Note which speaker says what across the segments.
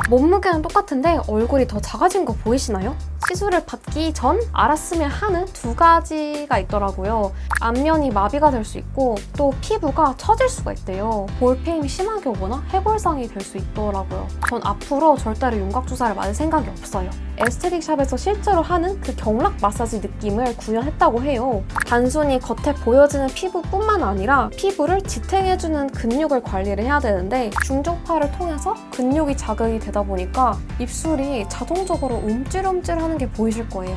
Speaker 1: 몸무게는 똑같은데 얼굴이 더 작아진 거 보이시나요? 시술을 받기 전 알았으면 하는 두 가지가 있더라고요. 안면이 마비가 될 수 있고 또 피부가 처질 수가 있대요. 볼페임이 심하게 오거나 해골상이 될 수 있더라고요. 전 앞으로 절대로 윤곽주사를 맞을 생각이 없어요. 에스테틱 샵에서 실제로 하는 그 경락 마사지 느낌을 구현했다고 해요. 단순히 겉에 보여지는 피부뿐만 아니라 피부를 지탱해주는 근육을 관리를 해야 되는데 중종파를 통해서 근육이 자극이 되다 보니까 입술이 자동적으로 움찔움찔하는 게 보이실 거예요.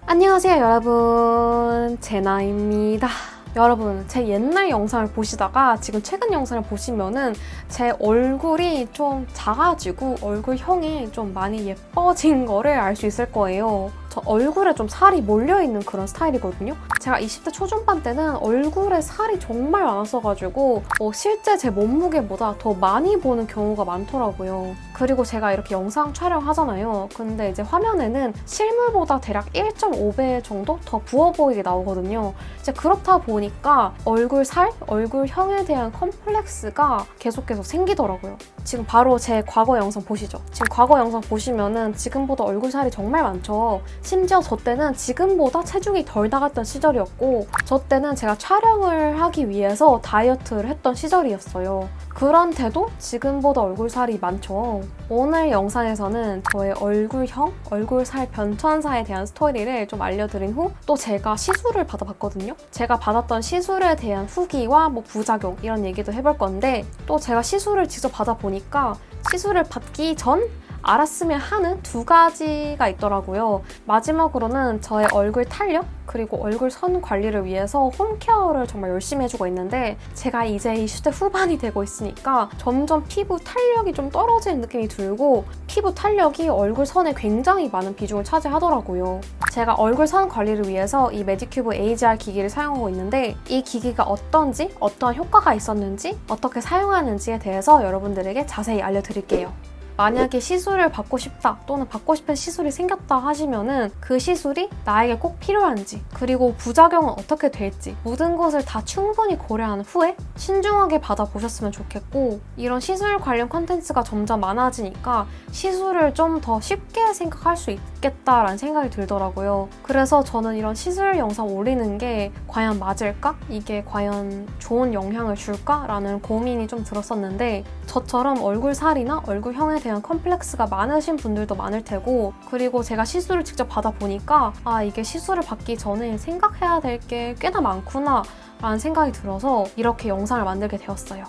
Speaker 1: 안녕하세요 여러분, 제나입니다. 여러분, 제 옛날 영상을 보시다가 지금 최근 영상을 보시면은 제 얼굴이 좀 작아지고 얼굴형이 좀 많이 예뻐진 거를 알 수 있을 거예요. 저 얼굴에 좀 살이 몰려있는 그런 스타일이거든요. 제가 20대 초중반 때는 얼굴에 살이 정말 많았어가지고 실제 제 몸무게보다 더 많이 보는 경우가 많더라고요. 그리고 제가 이렇게 영상 촬영하잖아요. 근데 이제 화면에는 실물보다 대략 1.5배 정도 더 부어 보이게 나오거든요. 이제 그렇다 보니까 얼굴 살, 얼굴형에 대한 컴플렉스가 계속해서 생기더라고요. 지금 바로 제 과거 영상 보시죠. 지금 과거 영상 보시면은 지금보다 얼굴 살이 정말 많죠. 심지어 저 때는 지금보다 체중이 덜 나갔던 시절이었고 저 때는 제가 촬영을 하기 위해서 다이어트를 했던 시절이었어요. 그런데도 지금보다 얼굴살이 많죠. 오늘 영상에서는 저의 얼굴형, 얼굴살 변천사에 대한 스토리를 좀 알려드린 후 또 제가 시술을 받아봤거든요. 제가 받았던 시술에 대한 후기와 부작용 이런 얘기도 해볼 건데 또 제가 시술을 직접 받아보니까 시술을 받기 전 알았으면 하는 두 가지가 있더라고요. 마지막으로는 저의 얼굴 탄력 그리고 얼굴 선 관리를 위해서 홈케어를 정말 열심히 해주고 있는데 제가 이제 20대 후반이 되고 있으니까 점점 피부 탄력이 좀 떨어지는 느낌이 들고 피부 탄력이 얼굴 선에 굉장히 많은 비중을 차지하더라고요. 제가 얼굴 선 관리를 위해서 이 메디큐브 AGR 기기를 사용하고 있는데 이 기기가 어떤지, 어떠한 효과가 있었는지, 어떻게 사용하는지에 대해서 여러분들에게 자세히 알려드릴게요. 만약에 시술을 받고 싶다 또는 받고 싶은 시술이 생겼다 하시면은 그 시술이 나에게 꼭 필요한지 그리고 부작용은 어떻게 될지 모든 것을 다 충분히 고려한 후에 신중하게 받아보셨으면 좋겠고 이런 시술 관련 콘텐츠가 점점 많아지니까 시술을 좀 더 쉽게 생각할 수 있겠다라는 생각이 들더라고요. 그래서 저는 이런 시술 영상 올리는 게 과연 맞을까? 이게 과연 좋은 영향을 줄까? 라는 고민이 좀 들었었는데 저처럼 얼굴살이나 얼굴형에 대한 컴플렉스가 많으신 분들도 많을 테고 그리고 제가 시술을 직접 받아보니까 이게 시술을 받기 전에 생각해야 될 게 꽤나 많구나 라는 생각이 들어서 이렇게 영상을 만들게 되었어요.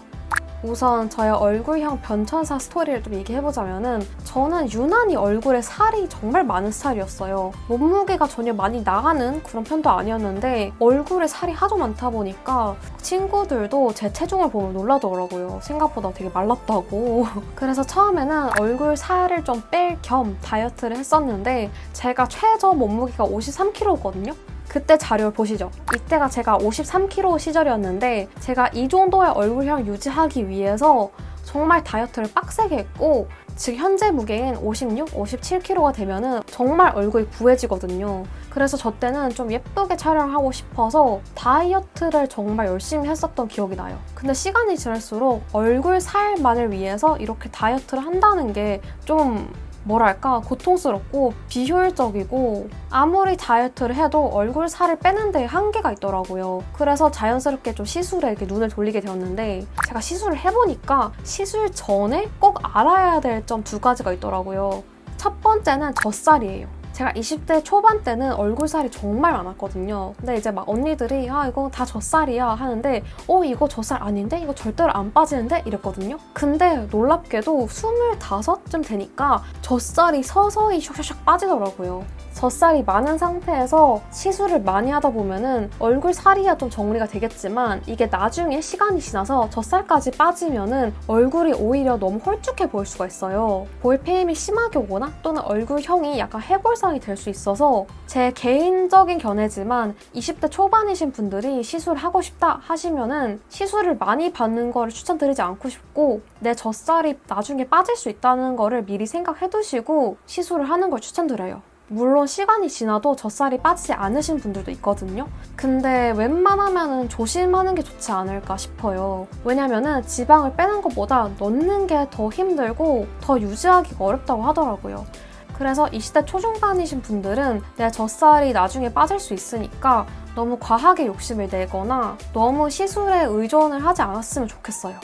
Speaker 1: 우선 저의 얼굴형 변천사 스토리를 좀 얘기해보자면은 저는 유난히 얼굴에 살이 정말 많은 스타일이었어요. 몸무게가 전혀 많이 나가는 그런 편도 아니었는데 얼굴에 살이 하도 많다 보니까 친구들도 제 체중을 보면 놀라더라고요. 생각보다 되게 말랐다고. 그래서 처음에는 얼굴 살을 좀 뺄 겸 다이어트를 했었는데 제가 최저 몸무게가 53kg거든요. 그때 자료를 보시죠. 이때가 제가 53kg 시절이었는데 제가 이 정도의 얼굴형 유지하기 위해서 정말 다이어트를 빡세게 했고 지금 현재 무게인 56, 57kg가 되면은 정말 얼굴이 부해지거든요. 그래서 저 때는 좀 예쁘게 촬영하고 싶어서 다이어트를 정말 열심히 했었던 기억이 나요. 근데 시간이 지날수록 얼굴 살만을 위해서 이렇게 다이어트를 한다는 게좀 고통스럽고 비효율적이고 아무리 다이어트를 해도 얼굴 살을 빼는 데 한계가 있더라고요. 그래서 자연스럽게 좀 시술에 이렇게 눈을 돌리게 되었는데 제가 시술을 해보니까 시술 전에 꼭 알아야 될 점 두 가지가 있더라고요. 첫 번째는 젖살이에요. 제가 20대 초반 때는 얼굴살이 정말 많았거든요. 근데 이제 언니들이 이거 다 젖살이야 하는데 이거 젖살 아닌데? 이거 절대로 안 빠지는데? 이랬거든요. 근데 놀랍게도 25쯤 되니까 젖살이 서서히 샥샥샥 빠지더라고요. 젖살이 많은 상태에서 시술을 많이 하다 보면은 얼굴 살이야 좀 정리가 되겠지만 이게 나중에 시간이 지나서 젖살까지 빠지면은 얼굴이 오히려 너무 홀쭉해 보일 수가 있어요. 볼페임이 심하게 오거나 또는 얼굴형이 약간 해골상이 될 수 있어서 제 개인적인 견해지만 20대 초반이신 분들이 시술을 하고 싶다 하시면은 시술을 많이 받는 거를 추천드리지 않고 싶고 내 젖살이 나중에 빠질 수 있다는 거를 미리 생각해 두시고 시술을 하는 걸 추천드려요. 물론 시간이 지나도 젖살이 빠지지 않으신 분들도 있거든요. 근데 웬만하면 조심하는 게 좋지 않을까 싶어요. 왜냐면은 지방을 빼는 것보다 넣는 게 더 힘들고 더 유지하기가 어렵다고 하더라고요. 그래서 20대 초중반이신 분들은 내 젖살이 나중에 빠질 수 있으니까 너무 과하게 욕심을 내거나 너무 시술에 의존을 하지 않았으면 좋겠어요.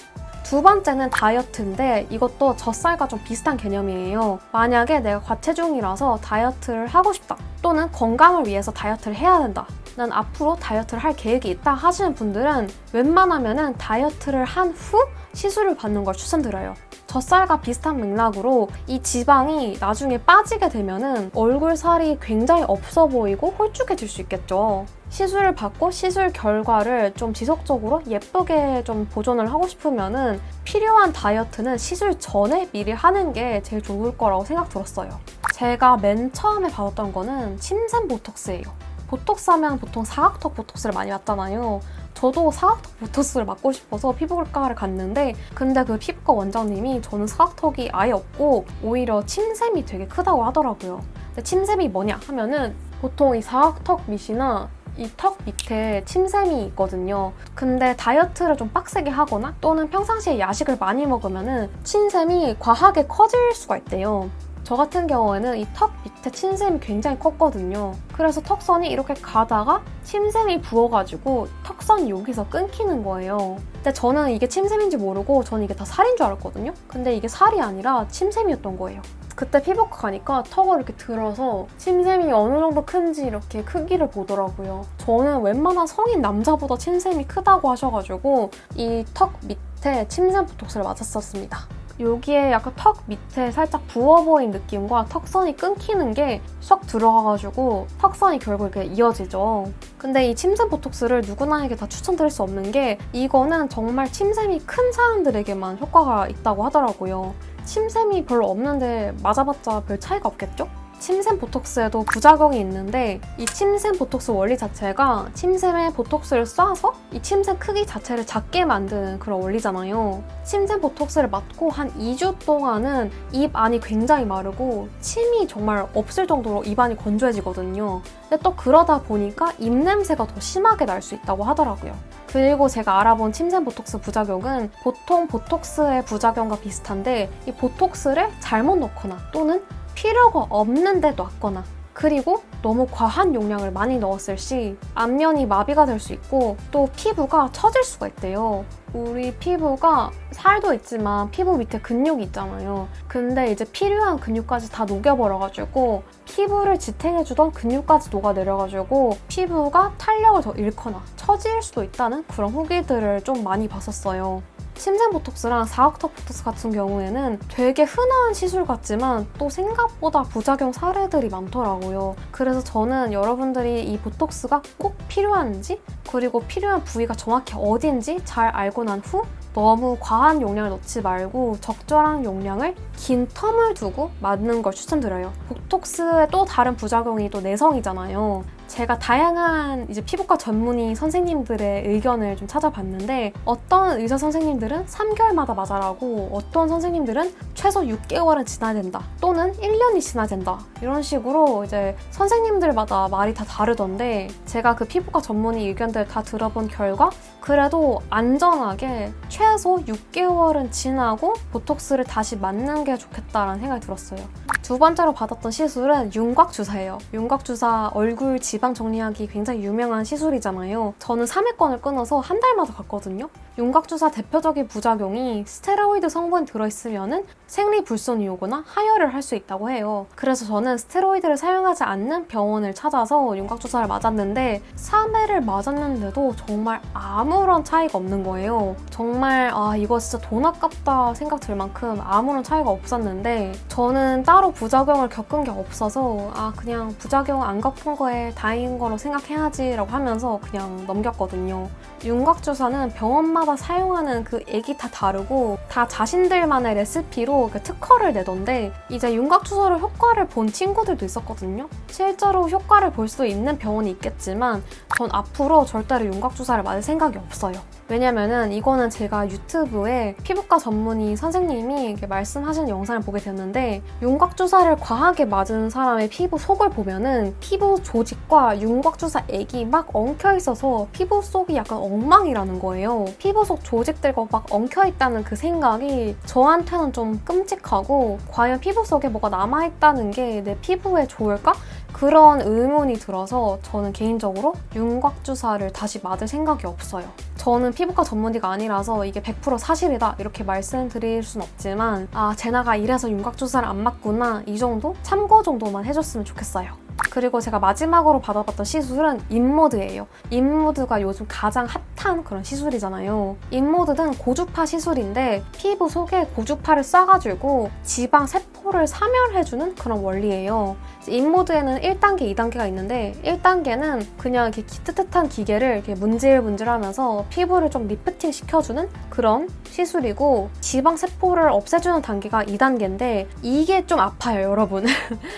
Speaker 1: 두 번째는 다이어트인데 이것도 젖살과 좀 비슷한 개념이에요. 만약에 내가 과체중이라서 다이어트를 하고 싶다, 또는 건강을 위해서 다이어트를 해야 된다, 난 앞으로 다이어트를 할 계획이 있다 하시는 분들은 웬만하면 다이어트를 한 후 시술을 받는 걸 추천드려요. 젖살과 비슷한 맥락으로 이 지방이 나중에 빠지게 되면은 얼굴 살이 굉장히 없어 보이고 홀쭉해질 수 있겠죠. 시술을 받고 시술 결과를 좀 지속적으로 예쁘게 좀 보존을 하고 싶으면은 필요한 다이어트는 시술 전에 미리 하는 게 제일 좋을 거라고 생각 들었어요. 제가 맨 처음에 받았던 거는 침샘 보톡스예요. 보톡스 하면 보통 사각턱 보톡스를 많이 맞잖아요. 저도 사각턱 보톡스를 맞고 싶어서 피부과를 갔는데 근데 그 피부과 원장님이 저는 사각턱이 아예 없고 오히려 침샘이 되게 크다고 하더라고요. 근데 침샘이 뭐냐 하면은 보통 이 사각턱 밑이나 이 턱 밑에 침샘이 있거든요. 근데 다이어트를 좀 빡세게 하거나 또는 평상시에 야식을 많이 먹으면은 침샘이 과하게 커질 수가 있대요. 저 같은 경우에는 이 턱 밑에 침샘이 굉장히 컸거든요. 그래서 턱선이 이렇게 가다가 침샘이 부어가지고 턱선이 여기서 끊기는 거예요. 근데 저는 이게 침샘인지 모르고 저는 이게 다 살인 줄 알았거든요. 근데 이게 살이 아니라 침샘이었던 거예요. 그때 피부과 가니까 턱을 이렇게 들어서 침샘이 어느 정도 큰지 이렇게 크기를 보더라고요. 저는 웬만한 성인 남자보다 침샘이 크다고 하셔가지고 이 턱 밑에 침샘 보톡스를 맞았었습니다. 여기에 약간 턱 밑에 살짝 부어 보인 느낌과 턱선이 끊기는 게 쏙 들어가가지고 턱선이 결국 이렇게 이어지죠. 근데 이 침샘 보톡스를 누구나에게 다 추천드릴 수 없는 게 이거는 정말 침샘이 큰 사람들에게만 효과가 있다고 하더라고요. 침샘이 별로 없는데 맞아봤자 별 차이가 없겠죠? 침샘 보톡스에도 부작용이 있는데 이 침샘 보톡스 원리 자체가 침샘에 보톡스를 쏴서 이 침샘 크기 자체를 작게 만드는 그런 원리잖아요. 침샘 보톡스를 맞고 한 2주 동안은 입 안이 굉장히 마르고 침이 정말 없을 정도로 입안이 건조해지거든요. 근데 또 그러다 보니까 입냄새가 더 심하게 날 수 있다고 하더라고요. 그리고 제가 알아본 침샘 보톡스 부작용은 보통 보톡스의 부작용과 비슷한데 이 보톡스를 잘못 넣거나 또는 필요가 없는데 놨거나 그리고 너무 과한 용량을 많이 넣었을 시 안면이 마비가 될 수 있고 또 피부가 처질 수가 있대요. 우리 피부가 살도 있지만 피부 밑에 근육이 있잖아요. 근데 이제 필요한 근육까지 다 녹여버려가지고 피부를 지탱해주던 근육까지 녹아내려가지고 피부가 탄력을 더 잃거나 처질 수도 있다는 그런 후기들을 좀 많이 봤었어요. 침샘 보톡스랑 사각턱 보톡스 같은 경우에는 되게 흔한 시술 같지만 또 생각보다 부작용 사례들이 많더라고요. 그래서 저는 여러분들이 이 보톡스가 꼭 필요한지 그리고 필요한 부위가 정확히 어딘지 잘 알고 난 후 너무 과한 용량을 넣지 말고 적절한 용량을 긴 텀을 두고 맞는 걸 추천드려요. 보톡스의 또 다른 부작용이 또 내성이잖아요. 제가 다양한 이제 피부과 전문의 선생님들의 의견을 좀 찾아봤는데 어떤 의사 선생님들은 3개월마다 맞아라고 어떤 선생님들은 최소 6개월은 지나야 된다 또는 1년이 지나야 된다 이런 식으로 이제 선생님들마다 말이 다 다르던데 제가 그 피부과 전문의 의견들 다 들어본 결과 그래도 안전하게 최소 6개월은 지나고 보톡스를 다시 맞는 게 좋겠다라는 생각이 들었어요. 두 번째로 받았던 시술은 윤곽 주사예요. 윤곽 주사 얼굴 지방 정리하기 굉장히 유명한 시술이잖아요. 저는 3회권을 끊어서 한 달마다 갔거든요. 윤곽 주사 대표적인 부작용이 스테로이드 성분이 들어있으면 생리불순이 오거나 하혈을 할 수 있다고 해요. 그래서 저는 스테로이드를 사용하지 않는 병원을 찾아서 윤곽 주사를 맞았는데 3회를 맞았는데도 정말 아무런 차이가 없는 거예요. 정말 이거 진짜 돈 아깝다 생각 들 만큼 아무런 차이가 없었는데 저는 따로 부작용을 겪은 게 없어서 그냥 부작용 안 겪은 거에 다행인 거로 생각해야지 라고 하면서 그냥 넘겼거든요. 윤곽 주사는 병원마다 사용하는 그 액이 다 다르고 다 자신들만의 레시피로 그 특허를 내던데 이제 윤곽 주사로 효과를 본 친구들도 있었거든요. 실제로 효과를 볼 수 있는 병원이 있겠지만 전 앞으로 절대로 윤곽 주사를 맞을 생각이 없어요. 왜냐면은 이거는 제가 유튜브에 피부과 전문의 선생님이 이렇게 말씀하시는 영상을 보게 됐는데 윤곽주사를 과하게 맞은 사람의 피부 속을 보면은 피부 조직과 윤곽주사액이 막 엉켜있어서 피부 속이 약간 엉망이라는 거예요. 피부 속 조직들과 막 엉켜있다는 그 생각이 저한테는 좀 끔찍하고 과연 피부 속에 뭐가 남아있다는 게 내 피부에 좋을까? 그런 의문이 들어서 저는 개인적으로 윤곽주사를 다시 맞을 생각이 없어요. 저는 피부과 전문의가 아니라서 이게 100% 사실이다 이렇게 말씀드릴 순 없지만 제나가 이래서 윤곽주사를 안 맞구나 이 정도? 참고 정도만 해줬으면 좋겠어요. 그리고 제가 마지막으로 받아봤던 시술은 인모드예요. 인모드가 요즘 가장 핫한 그런 시술이잖아요. 인모드는 고주파 시술인데 피부 속에 고주파를 쏴가지고 지방 세포를 사멸해주는 그런 원리예요. 인모드에는 1단계, 2단계가 있는데 1단계는 그냥 이렇게 뜨뜻한 기계를 이렇게 문질문질하면서 피부를 좀 리프팅 시켜주는 그런 시술이고 지방 세포를 없애주는 단계가 2단계인데 이게 좀 아파요, 여러분.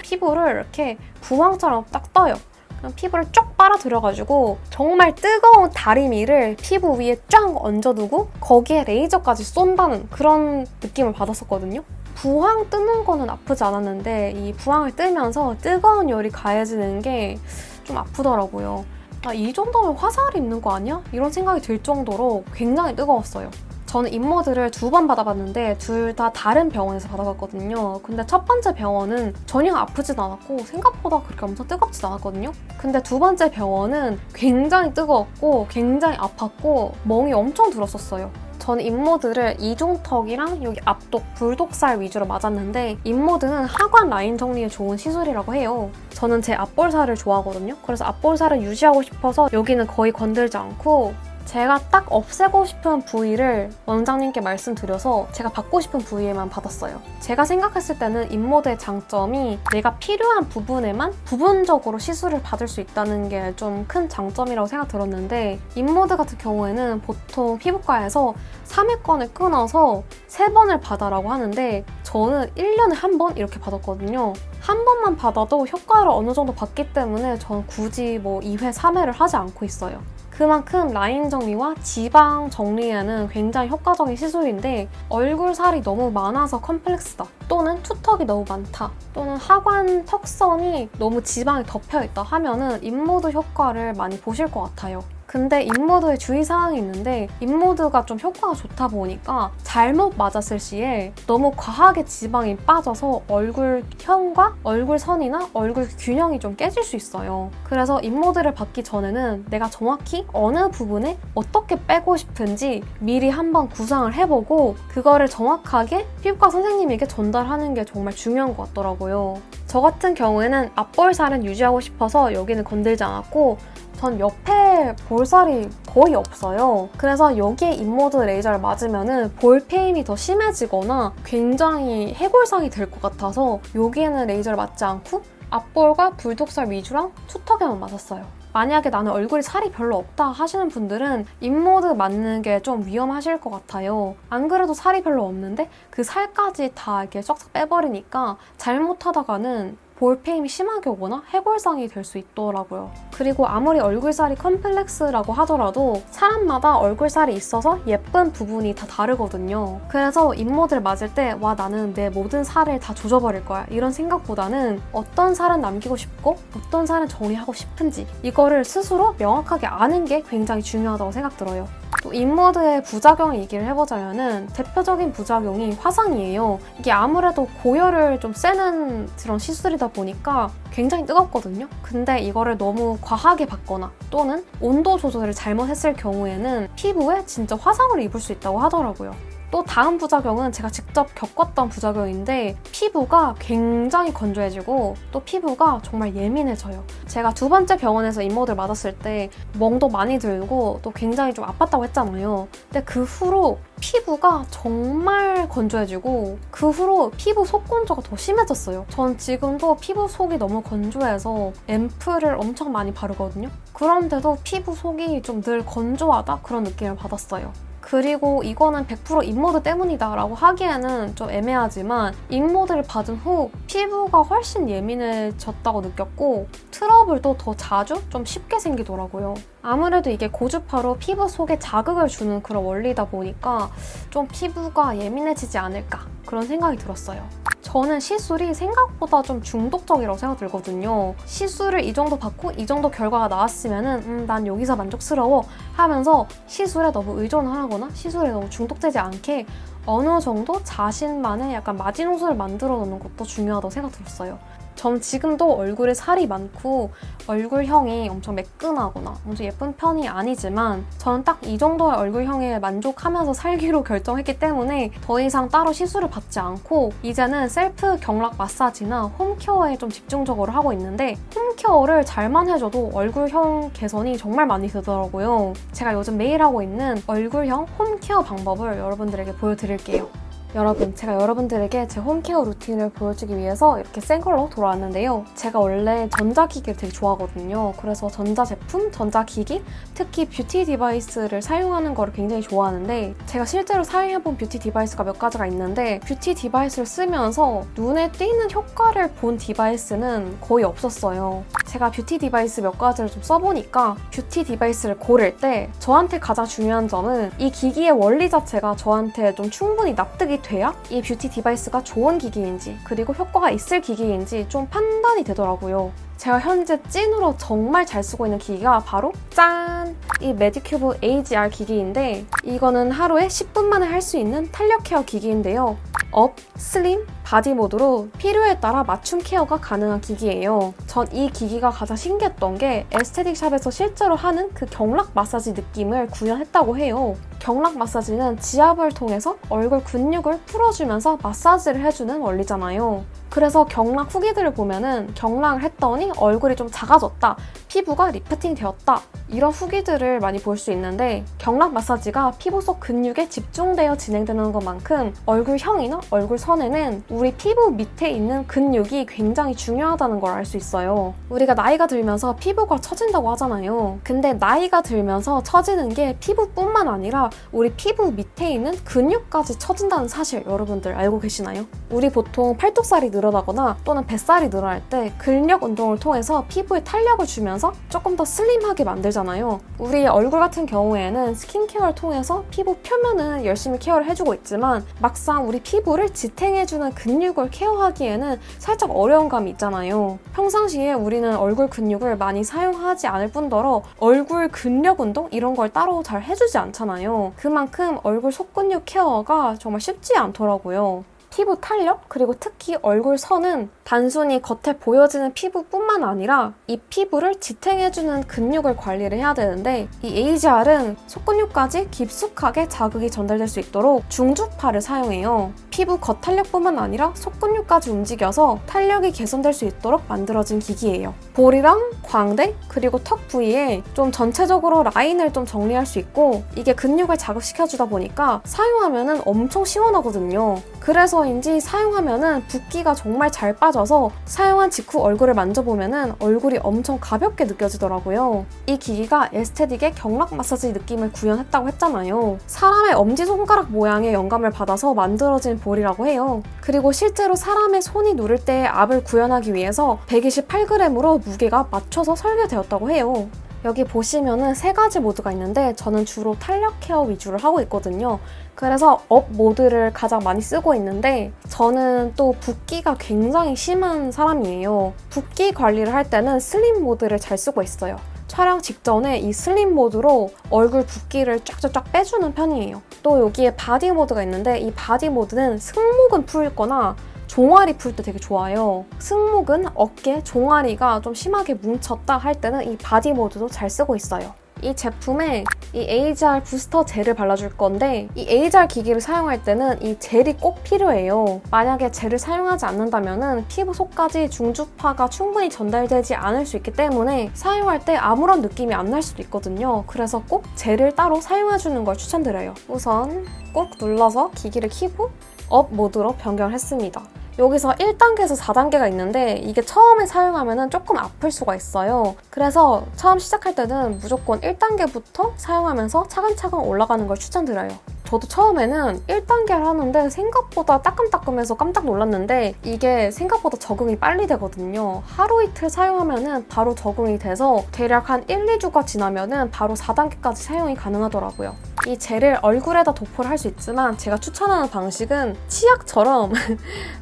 Speaker 1: 피부를 이렇게 부항처럼 딱 떠요. 그냥 피부를 쫙 빨아들여가지고 정말 뜨거운 다리미를 피부 위에 쫙 얹어두고 거기에 레이저까지 쏜다는 그런 느낌을 받았었거든요. 부항 뜨는 거는 아프지 않았는데 이 부항을 뜨면서 뜨거운 열이 가해지는 게 좀 아프더라고요. 이 정도면 화상을 입는 거 아니야? 이런 생각이 들 정도로 굉장히 뜨거웠어요. 저는 인모드를 2번 받아봤는데 둘 다 다른 병원에서 받아봤거든요. 근데 첫 번째 병원은 전혀 아프진 않았고 생각보다 그렇게 엄청 뜨겁진 않았거든요. 근데 두 번째 병원은 굉장히 뜨거웠고 굉장히 아팠고 멍이 엄청 들었었어요. 저는 인모드를 이중턱이랑 여기 앞독, 불독살 위주로 맞았는데 인모드는 하관 라인 정리에 좋은 시술이라고 해요. 저는 제 앞볼살을 좋아하거든요. 그래서 앞볼살을 유지하고 싶어서 여기는 거의 건들지 않고 제가 딱 없애고 싶은 부위를 원장님께 말씀드려서 제가 받고 싶은 부위에만 받았어요. 제가 생각했을 때는 인모드의 장점이 내가 필요한 부분에만 부분적으로 시술을 받을 수 있다는 게 좀 큰 장점이라고 생각 들었는데 인모드 같은 경우에는 보통 피부과에서 3회권을 끊어서 3번을 받아라고 하는데 저는 1년에 1번 이렇게 받았거든요. 한 번만 받아도 효과를 어느 정도 봤기 때문에 저는 굳이 2회, 3회를 하지 않고 있어요. 그만큼 라인 정리와 지방 정리에는 굉장히 효과적인 시술인데 얼굴 살이 너무 많아서 컴플렉스다 또는 투턱이 너무 많다 또는 하관 턱선이 너무 지방이 덮여있다 하면은 인모드 효과를 많이 보실 것 같아요. 근데 인모드에 주의사항이 있는데 인모드가 좀 효과가 좋다 보니까 잘못 맞았을 시에 너무 과하게 지방이 빠져서 얼굴형과 얼굴선이나 얼굴 균형이 좀 깨질 수 있어요. 그래서 인모드를 받기 전에는 내가 정확히 어느 부분에 어떻게 빼고 싶은지 미리 한번 구상을 해보고 그거를 정확하게 피부과 선생님에게 전달하는 게 정말 중요한 것 같더라고요. 저 같은 경우에는 앞볼살은 유지하고 싶어서 여기는 건들지 않았고 전 옆에 볼살이 거의 없어요. 그래서 여기에 인모드 레이저를 맞으면 볼페임이 더 심해지거나 굉장히 해골상이 될 것 같아서 여기에는 레이저를 맞지 않고 앞볼과 불독살 위주랑 투턱에만 맞았어요. 만약에 나는 얼굴에 살이 별로 없다 하시는 분들은 인모드 맞는 게 좀 위험하실 것 같아요. 안 그래도 살이 별로 없는데 그 살까지 다 이렇게 쏙쏙 빼버리니까 잘못하다가는 볼페임이 심하게 오거나 해골상이 될 수 있더라고요. 그리고 아무리 얼굴살이 컴플렉스라고 하더라도 사람마다 얼굴살이 있어서 예쁜 부분이 다 다르거든요. 그래서 인모드를 맞을 때 와 나는 내 모든 살을 다 조져버릴 거야 이런 생각보다는 어떤 살은 남기고 싶고 어떤 살은 정리하고 싶은지 이거를 스스로 명확하게 아는 게 굉장히 중요하다고 생각 들어요. 또 인모드의 부작용 얘기를 해보자면은 대표적인 부작용이 화상이에요. 이게 아무래도 고열을 좀 세는 그런 시술이다 보니까 굉장히 뜨겁거든요. 근데 이거를 너무 과하게 받거나 또는 온도 조절을 잘못했을 경우에는 피부에 진짜 화상을 입을 수 있다고 하더라고요. 또 다음 부작용은 제가 직접 겪었던 부작용인데 피부가 굉장히 건조해지고 또 피부가 정말 예민해져요. 제가 2번째 병원에서 인모드를 맞았을 때 멍도 많이 들고 또 굉장히 좀 아팠다고 했잖아요. 근데 그 후로 피부가 정말 건조해지고 그 후로 피부 속 건조가 더 심해졌어요. 전 지금도 피부 속이 너무 건조해서 앰플을 엄청 많이 바르거든요. 그런데도 피부 속이 좀 늘 건조하다 그런 느낌을 받았어요. 그리고 이거는 100% 입모드 때문이다 라고 하기에는 좀 애매하지만 입모드를 받은 후 피부가 훨씬 예민해졌다고 느꼈고 트러블도 더 자주 좀 쉽게 생기더라고요. 아무래도 이게 고주파로 피부 속에 자극을 주는 그런 원리다 보니까 좀 피부가 예민해지지 않을까 그런 생각이 들었어요. 저는 시술이 생각보다 좀 중독적이라고 생각들거든요. 시술을 이 정도 받고 이 정도 결과가 나왔으면은 난 여기서 만족스러워 하면서 시술에 너무 의존하거나 시술에 너무 중독되지 않게 어느 정도 자신만의 약간 마지노선을 만들어 놓는 것도 중요하다고 생각 들었어요. 전 지금도 얼굴에 살이 많고 얼굴형이 엄청 매끈하거나 엄청 예쁜 편이 아니지만 저는 딱 이 정도의 얼굴형에 만족하면서 살기로 결정했기 때문에 더 이상 따로 시술을 받지 않고 이제는 셀프 경락 마사지나 홈케어에 좀 집중적으로 하고 있는데 홈케어를 잘만 해줘도 얼굴형 개선이 정말 많이 되더라고요. 제가 요즘 매일 하고 있는 얼굴형 홈케어 방법을 여러분들에게 보여드릴게요. 여러분, 제가 여러분들에게 제 홈케어 루틴을 보여주기 위해서 이렇게 센 컬러 돌아왔는데요. 제가 원래 전자기기를 되게 좋아하거든요. 그래서 전자제품, 전자기기, 특히 뷰티 디바이스를 사용하는 거를 굉장히 좋아하는데 제가 실제로 사용해본 뷰티 디바이스가 몇 가지가 있는데 뷰티 디바이스를 쓰면서 눈에 띄는 효과를 본 디바이스는 거의 없었어요. 제가 뷰티 디바이스 몇 가지를 좀 써보니까 뷰티 디바이스를 고를 때 저한테 가장 중요한 점은 이 기기의 원리 자체가 저한테 좀 충분히 납득이 돼야 이 뷰티 디바이스가 좋은 기기인지 그리고 효과가 있을 기기인지 좀 판단이 되더라고요. 제가 현재 찐으로 정말 잘 쓰고 있는 기기가 바로 짠! 이 메디큐브 AGR 기기인데 이거는 하루에 10분 만에 할 수 있는 탄력 케어 기기인데요. 업, 슬림, 바디 모드로 필요에 따라 맞춤 케어가 가능한 기기예요. 전 이 기기가 가장 신기했던 게 에스테틱 샵에서 실제로 하는 그 경락 마사지 느낌을 구현했다고 해요. 경락 마사지는 지압을 통해서 얼굴 근육을 풀어주면서 마사지를 해주는 원리잖아요. 그래서 경락 후기들을 보면은 경락을 했더니 얼굴이 좀 작아졌다, 피부가 리프팅 되었다 이런 후기들을 많이 볼 수 있는데 경락 마사지가 피부 속 근육에 집중되어 진행되는 것만큼 얼굴형이나 얼굴선에는 우리 피부 밑에 있는 근육이 굉장히 중요하다는 걸 알 수 있어요. 우리가 나이가 들면서 피부가 처진다고 하잖아요. 근데 나이가 들면서 처지는 게 피부뿐만 아니라 우리 피부 밑에 있는 근육까지 처진다는 사실 여러분들 알고 계시나요? 우리 보통 팔뚝살이 늘어나거나 또는 뱃살이 늘어날 때 근력 운동을 통해서 피부에 탄력을 주면서 조금 더 슬림하게 만들잖아요. 우리 얼굴 같은 경우에는 스킨케어를 통해서 피부 표면은 열심히 케어를 해주고 있지만 막상 우리 피부를 지탱해주는 근육을 케어하기에는 살짝 어려운 감이 있잖아요. 평상시에 우리는 얼굴 근육을 많이 사용하지 않을 뿐더러 얼굴 근력 운동 이런 걸 따로 잘 해주지 않잖아요. 그만큼 얼굴 속근육 케어가 정말 쉽지 않더라고요. 피부 탄력, 그리고 특히 얼굴 선은 단순히 겉에 보여지는 피부뿐만 아니라 이 피부를 지탱해주는 근육을 관리를 해야 되는데 이 AGR은 속근육까지 깊숙하게 자극이 전달될 수 있도록 중주파를 사용해요. 피부 겉 탄력뿐만 아니라 속근육까지 움직여서 탄력이 개선될 수 있도록 만들어진 기기예요. 볼이랑 광대, 그리고 턱 부위에 좀 전체적으로 라인을 좀 정리할 수 있고 이게 근육을 자극시켜주다 보니까 사용하면은 엄청 시원하거든요. 그래서인지 사용하면은 붓기가 정말 잘 빠져서 사용한 직후 얼굴을 만져보면은 얼굴이 엄청 가볍게 느껴지더라고요. 이 기기가 에스테틱의 경락 마사지 느낌을 구현했다고 했잖아요. 사람의 엄지손가락 모양의 영감을 받아서 만들어진 볼이라고 해요. 그리고 실제로 사람의 손이 누를 때의 압을 구현하기 위해서 128g으로 무게가 맞춰서 설계되었다고 해요. 여기 보시면은 3가지 모드가 있는데 저는 주로 탄력 케어 위주를 하고 있거든요. 그래서 업 모드를 가장 많이 쓰고 있는데 저는 또 붓기가 굉장히 심한 사람이에요. 붓기 관리를 할 때는 슬림 모드를 잘 쓰고 있어요. 촬영 직전에 이 슬림 모드로 얼굴 붓기를 쫙쫙쫙 빼주는 편이에요. 또 여기에 바디 모드가 있는데 이 바디 모드는 승모근 풀거나 종아리 풀 때 되게 좋아요. 승모근, 어깨, 종아리가 좀 심하게 뭉쳤다 할 때는 이 바디 모드도 잘 쓰고 있어요. 이 제품에 이 AGR 부스터 젤을 발라줄 건데 이 AGR 기기를 사용할 때는 이 젤이 꼭 필요해요. 만약에 젤을 사용하지 않는다면 피부 속까지 중주파가 충분히 전달되지 않을 수 있기 때문에 사용할 때 아무런 느낌이 안 날 수도 있거든요. 그래서 꼭 젤을 따로 사용해주는 걸 추천드려요. 우선 꼭 눌러서 기기를 켜고 업 모드로 변경을 했습니다. 여기서 1단계에서 4단계가 있는데 이게 처음에 사용하면 조금 아플 수가 있어요. 그래서 처음 시작할 때는 무조건 1단계부터 사용하면서 차근차근 올라가는 걸 추천드려요. 저도 처음에는 1단계를 하는데 생각보다 따끔따끔해서 깜짝 놀랐는데 이게 생각보다 적응이 빨리 되거든요. 하루 이틀 사용하면 바로 적응이 돼서 대략 한 1, 2주가 지나면 바로 4단계까지 사용이 가능하더라고요. 이 젤을 얼굴에다 도포를 할 수 있지만 제가 추천하는 방식은 치약처럼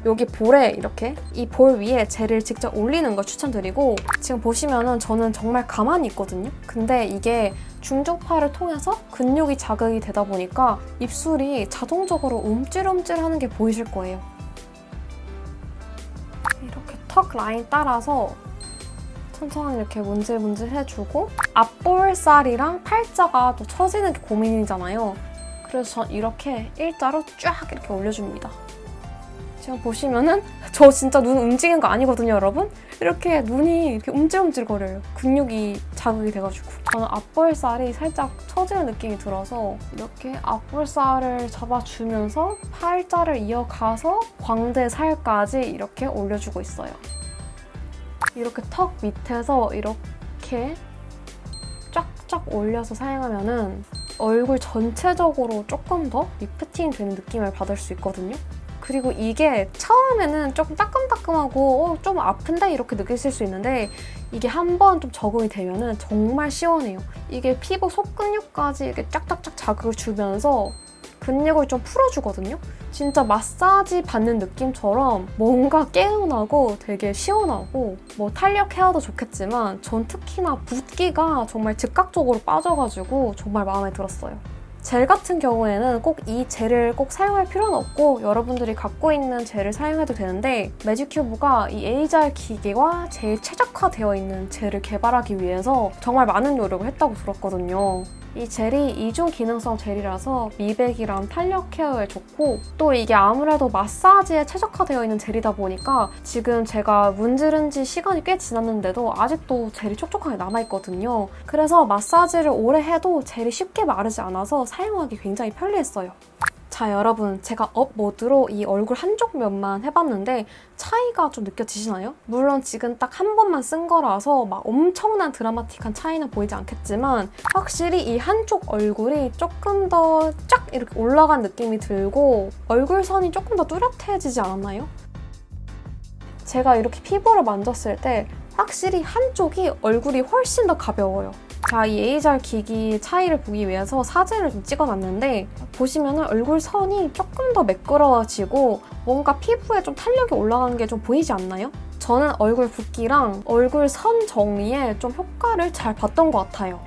Speaker 1: 여기 볼에 이렇게 이 볼 위에 젤을 직접 올리는 걸 추천드리고 지금 보시면은 저는 정말 가만히 있거든요. 근데 이게 중저파를 통해서 근육이 자극이 되다 보니까 입술이 자동적으로 움찔움찔하는 게 보이실 거예요. 이렇게 턱 라인 따라서 천천히 이렇게 문질문질 해주고 앞볼살이랑 팔자가 또 처지는 게 고민이잖아요. 그래서 전 이렇게 일자로 쫙 이렇게 올려줍니다. 지금 보시면은 저 진짜 눈 움직이는 거 아니거든요, 여러분? 이렇게 눈이 이렇게 움찔움찔거려요. 근육이 자극이 돼가지고. 저는 앞볼살이 살짝 처지는 느낌이 들어서 이렇게 앞볼살을 잡아주면서 팔자를 이어가서 광대 살까지 이렇게 올려주고 있어요. 이렇게 턱 밑에서 이렇게 쫙쫙 올려서 사용하면은 얼굴 전체적으로 조금 더 리프팅 되는 느낌을 받을 수 있거든요. 그리고 이게 처음에는 조금 따끔따끔하고 좀 아픈데 이렇게 느끼실 수 있는데 이게 한번 좀 적응이 되면은 정말 시원해요. 이게 피부 속근육까지 이렇게 쫙쫙쫙 자극을 주면서 근육을 좀 풀어주거든요. 진짜 마사지 받는 느낌처럼 뭔가 개운하고 되게 시원하고 뭐 탄력 헤어도 좋겠지만 전 특히나 붓기가 정말 즉각적으로 빠져가지고 정말 마음에 들었어요. 젤 같은 경우에는 꼭 이 젤을 꼭 사용할 필요는 없고 여러분들이 갖고 있는 젤을 사용해도 되는데 매직큐브가 이 에이잘 기계와 제일 최적화되어 있는 젤을 개발하기 위해서 정말 많은 노력을 했다고 들었거든요. 이 젤이 이중 기능성 젤이라서 미백이랑 탄력 케어에 좋고 또 이게 아무래도 마사지에 최적화되어 있는 젤이다 보니까 지금 제가 문지른 지 시간이 꽤 지났는데도 아직도 젤이 촉촉하게 남아있거든요. 그래서 마사지를 오래 해도 젤이 쉽게 마르지 않아서 사용하기 굉장히 편리했어요. 자, 여러분, 제가 업 모드로 이 얼굴 한쪽 면만 해봤는데 차이가 좀 느껴지시나요? 물론 지금 딱 한 번만 쓴 거라서 막 엄청난 드라마틱한 차이는 보이지 않겠지만 확실히 이 한쪽 얼굴이 조금 더 쫙 이렇게 올라간 느낌이 들고 얼굴선이 조금 더 뚜렷해지지 않았나요? 제가 이렇게 피부를 만졌을 때 확실히 한쪽이 얼굴이 훨씬 더 가벼워요. 자, 이 에이잘 기기 차이를 보기 위해서 사진을 좀 찍어놨는데 보시면 얼굴 선이 조금 더 매끄러워지고 뭔가 피부에 좀 탄력이 올라가는 게 좀 보이지 않나요? 저는 얼굴 붓기랑 얼굴 선 정리에 좀 효과를 잘 봤던 것 같아요.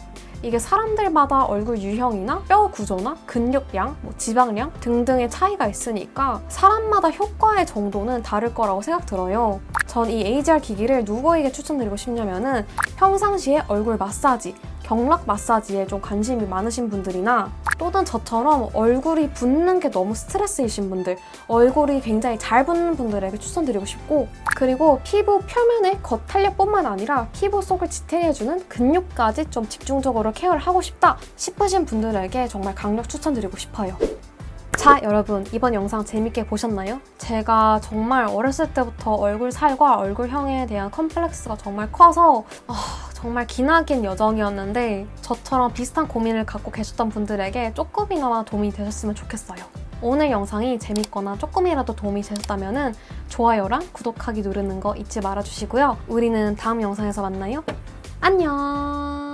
Speaker 1: 이게 사람들마다 얼굴 유형이나 뼈 구조나 근육량, 지방량 등등의 차이가 있으니까 사람마다 효과의 정도는 다를 거라고 생각 들어요. 전 이 에이잘 기기를 누구에게 추천드리고 싶냐면은 평상시에 얼굴 마사지, 경락 마사지에 좀 관심이 많으신 분들이나 또는 저처럼 얼굴이 붓는 게 너무 스트레스이신 분들, 얼굴이 굉장히 잘 붓는 분들에게 추천드리고 싶고 그리고 피부 표면의 겉탄력뿐만 아니라 피부 속을 지탱해주는 근육까지 좀 집중적으로 케어를 하고 싶다 싶으신 분들에게 정말 강력 추천드리고 싶어요. 자, 여러분, 이번 영상 재밌게 보셨나요? 제가 정말 어렸을 때부터 얼굴 살과 얼굴형에 대한 컴플렉스가 정말 커서 정말 기나긴 여정이었는데 저처럼 비슷한 고민을 갖고 계셨던 분들에게 조금이나마 도움이 되셨으면 좋겠어요. 오늘 영상이 재밌거나 조금이라도 도움이 되셨다면 좋아요랑 구독하기 누르는 거 잊지 말아주시고요. 우리는 다음 영상에서 만나요. 안녕!